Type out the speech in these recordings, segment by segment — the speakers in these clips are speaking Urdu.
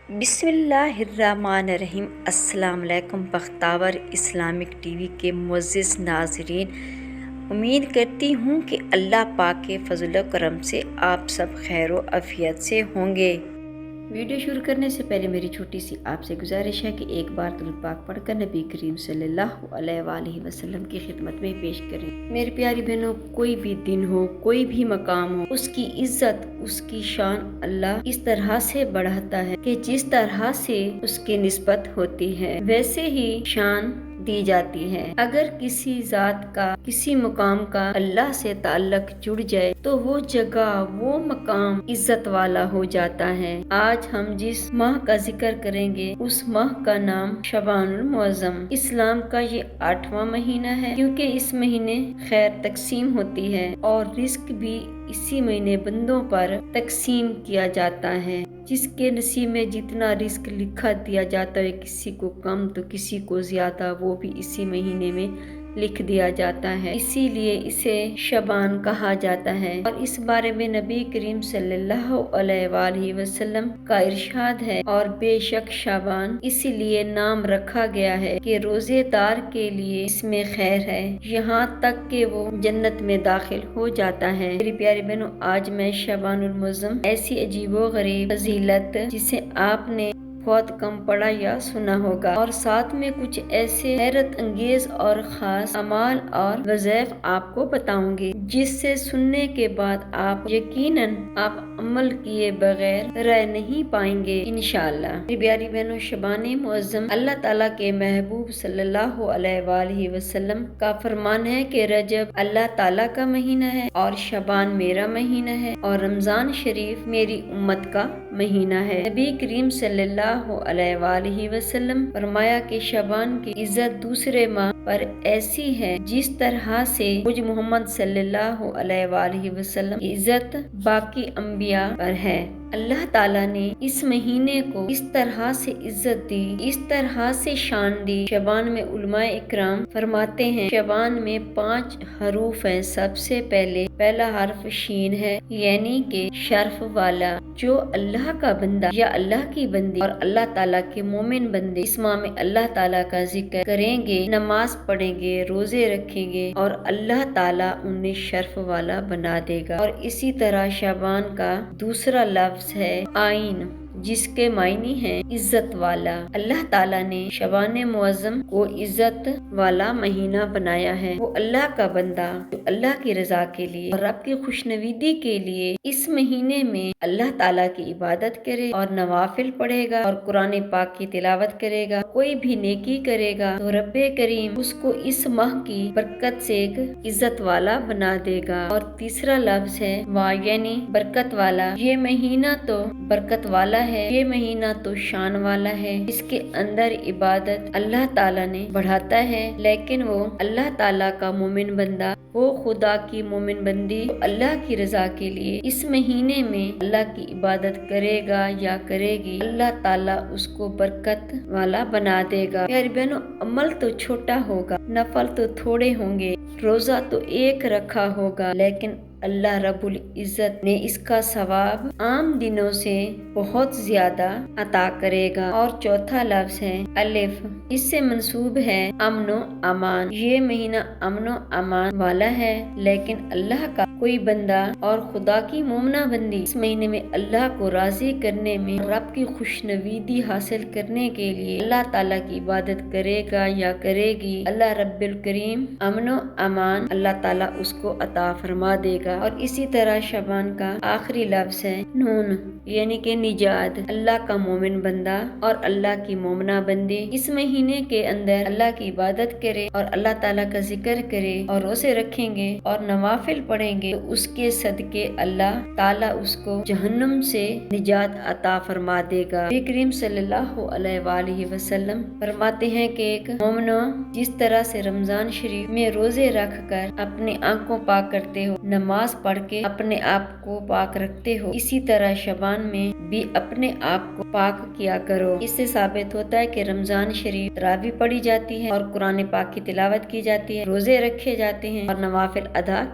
بسم اللہ الرحمن الرحیم۔ السلام علیکم بختاور اسلامک ٹی وی کے معزز ناظرین، امید کرتی ہوں کہ اللہ پاک کے فضل و کرم سے آپ سب خیر و عافیت سے ہوں گے۔ ویڈیو شروع کرنے سے پہلے میری چھوٹی سی آپ سے گزارش ہے کہ ایک بار درود پاک پڑھ کر نبی کریم صلی اللہ علیہ وآلہ وسلم کی خدمت میں پیش کریں۔ میری پیاری بہنوں، کوئی بھی دن ہو، کوئی بھی مقام ہو، اس کی عزت، اس کی شان اللہ اس طرح سے بڑھاتا ہے کہ جس طرح سے اس کی نسبت ہوتی ہے ویسے ہی شان دی جاتی ہے۔ اگر کسی ذات کا، کسی مقام کا اللہ سے تعلق جڑ جائے تو وہ جگہ، وہ مقام عزت والا ہو جاتا ہے۔ آج ہم جس ماہ کا ذکر کریں گے اس ماہ کا نام شعبان المعظم، اسلام کا یہ 8واں مہینہ ہے، کیونکہ اس مہینے خیر تقسیم ہوتی ہے اور رزق بھی اسی مہینے بندوں پر تقسیم کیا جاتا ہے۔ جس کے نصیب میں جتنا رزق لکھا دیا جاتا ہے، کسی کو کم تو کسی کو زیادہ، وہ بھی اسی مہینے میں لکھ دیا جاتا ہے، اسی لیے اسے شعبان کہا جاتا ہے۔ اور اس بارے میں نبی کریم صلی اللہ علیہ وآلہ وسلم کا ارشاد ہے، اور بے شک شعبان اسی لیے نام رکھا گیا ہے کہ روزے دار کے لیے اس میں خیر ہے، یہاں تک کہ وہ جنت میں داخل ہو جاتا ہے۔ میری پیاری بہنوں، آج میں شعبان المعظم ایسی عجیب و غریب فضیلت جسے آپ نے بہت کم پڑھا یا سنا ہوگا، اور ساتھ میں کچھ ایسے حیرت انگیز اور خاص اعمال اور وظائف آپ کو بتاؤں گی جس سے سننے کے بعد آپ یقیناً آپ عمل کیے بغیر رہ نہیں پائیں گے انشاءاللہ۔ میری پیاری بہنوں، شعبان معظم اللہ تعالیٰ کے محبوب صلی اللہ علیہ وآلہ وسلم کا فرمان ہے کہ رجب اللہ تعالیٰ کا مہینہ ہے اور شعبان میرا مہینہ ہے اور رمضان شریف میری امت کا مہینہ ہے۔ نبی کریم صلی اللہ علیہ وآلہ وسلم فرمایا کہ شعبان کی عزت دوسرے ماہ پر ایسی ہے جس طرح سے مجھ محمد صلی اللہ علیہ وآلہ وسلم کی عزت باقی انبیاء پر ہے۔ اللہ تعالیٰ نے اس مہینے کو اس طرح سے عزت دی، اس طرح سے شان دی۔ شعبان میں علماء اکرام فرماتے ہیں شعبان میں 5 حروف ہیں۔ سب سے پہلا حرف شین ہے، یعنی کہ شرف والا۔ جو اللہ کا بندہ یا اللہ کی بندی اور اللہ تعالیٰ کے مومن بندے اس ماہ میں اللہ تعالیٰ کا ذکر کریں گے، نماز پڑھیں گے، روزے رکھیں گے اور اللہ تعالیٰ انہیں شرف والا بنا دے گا۔ اور اسی طرح شعبان کا دوسرا لفظ ہے آئین، جس کے معنی ہیں عزت والا۔ اللہ تعالیٰ نے شعبان معظم کو عزت والا مہینہ بنایا ہے۔ وہ اللہ کا بندہ جو اللہ کی رضا کے لیے اور رب کی خوشنودی کے لیے اس مہینے میں اللہ تعالیٰ کی عبادت کرے اور نوافل پڑھے گا اور قرآن پاک کی تلاوت کرے گا، کوئی بھی نیکی کرے گا تو رب کریم اس کو اس ماہ کی برکت سے ایک عزت والا بنا دے گا۔ اور تیسرا لفظ ہے وا، یعنی برکت والا۔ یہ مہینہ تو برکت والا ہے، یہ مہینہ تو شان والا ہے، اس کے اندر عبادت اللہ تعالیٰ نے بڑھاتا ہے، لیکن وہ اللہ تعالیٰ کا مومن بندہ، وہ خدا کی مومن بندی اللہ کی رضا کے لیے اس مہینے میں اللہ کی عبادت کرے گا یا کرے گی، اللہ تعالیٰ اس کو برکت والا بنا دے گا۔ پیاری بہنوں، عمل تو چھوٹا ہوگا، نفل تو تھوڑے ہوں گے، روزہ تو ایک رکھا ہوگا، لیکن اللہ رب العزت نے اس کا ثواب عام دنوں سے بہت زیادہ عطا کرے گا۔ اور چوتھا لفظ ہے الف، اس سے منسوب ہے امن و امان۔ یہ مہینہ امن و امان والا ہے، لیکن اللہ کا کوئی بندہ اور خدا کی مومنہ بندی اس مہینے میں اللہ کو راضی کرنے میں، رب کی خوشنودی حاصل کرنے کے لیے اللہ تعالیٰ کی عبادت کرے گا یا کرے گی، اللہ رب الکریم امن و امان اللہ تعالیٰ اس کو عطا فرما دے گا۔ اور اسی طرح شعبان کا آخری لفظ ہے نون، یعنی کہ نجات۔ اللہ کا مومن بندہ اور اللہ کی مومنہ بندی اس مہینے کے اندر اللہ کی عبادت کرے اور اللہ تعالیٰ کا ذکر کرے اور روزے رکھیں گے اور نوافل پڑھیں گے تو اس کے صدقے اللہ تعالیٰ اس کو جہنم سے نجات عطا فرما دے گا۔ نبی کریم صلی اللہ علیہ وآلہ وسلم فرماتے ہیں کہ ایک مومنو جس طرح سے رمضان شریف میں روزے رکھ کر اپنی آنکھوں پاک کرتے ہو، نماز پڑھ کے اپنے آپ کو پاک رکھتے ہو، اسی طرح شعبان میں بھی اپنے آپ کو پاک کیا کرو۔ اس سے ثابت ہوتا ہے کہ رمضان شریف تراویح پڑھی جاتی ہے اور قرآن پاک کی تلاوت کی جاتی ہے، روزے رکھے جاتے ہیں اور نوافل ادا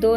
2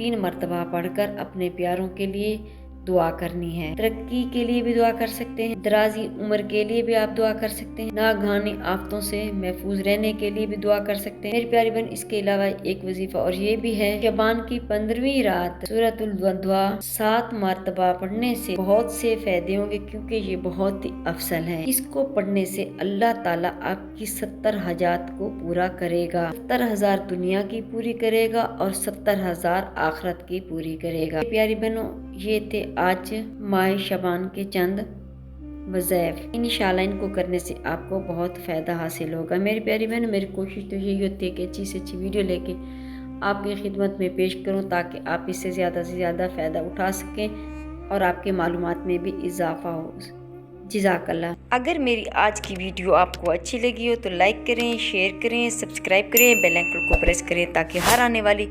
3 مرتبہ پڑھ کر اپنے پیاروں کے لیے دعا کرنی ہے۔ ترقی کے لیے بھی دعا کر سکتے ہیں، درازی عمر کے لیے بھی آپ دعا کر سکتے ہیں، ناگہانی آفتوں سے محفوظ رہنے کے لیے بھی دعا کر سکتے ہیں۔ میری پیاری بہن، اس کے علاوہ ایک وظیفہ اور یہ بھی ہے، شعبان کی 15ویں رات سورۃ الودع 7 مرتبہ پڑھنے سے بہت سے فائدے ہوں گے، کیونکہ یہ بہت ہی افضل ہے۔ اس کو پڑھنے سے اللہ تعالیٰ آپ کی 70 حاجات کو پورا کرے گا، 70,000 دنیا کی پوری کرے گا اور 70,000 آخرت کی پوری کرے گا۔ پیاری بہنوں، یہ تھے آج ماہ شعبان کے چند وظائف۔ انشاءاللہ ان کو کرنے سے آپ کو بہت فائدہ حاصل ہوگا۔ میری پیاری بہن، میری کوشش تو یہی ہوتی ہے کہ اچھی سے اچھی ویڈیو لے کے آپ کی خدمت میں پیش کروں، تاکہ آپ اس سے زیادہ فائدہ اٹھا سکیں اور آپ کے معلومات میں بھی اضافہ ہو۔ جزاک اللہ۔ اگر میری آج کی ویڈیو آپ کو اچھی لگی ہو تو لائک کریں، شیئر کریں، سبسکرائب کریں، بیل آئیکن کو پریس کریں، تاکہ ہر آنے والی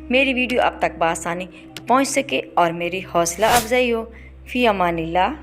میری ویڈیو آپ تک بآسانی پہنچ سکے اور میری حوصلہ افزائی ہو۔ فی امان اللہ۔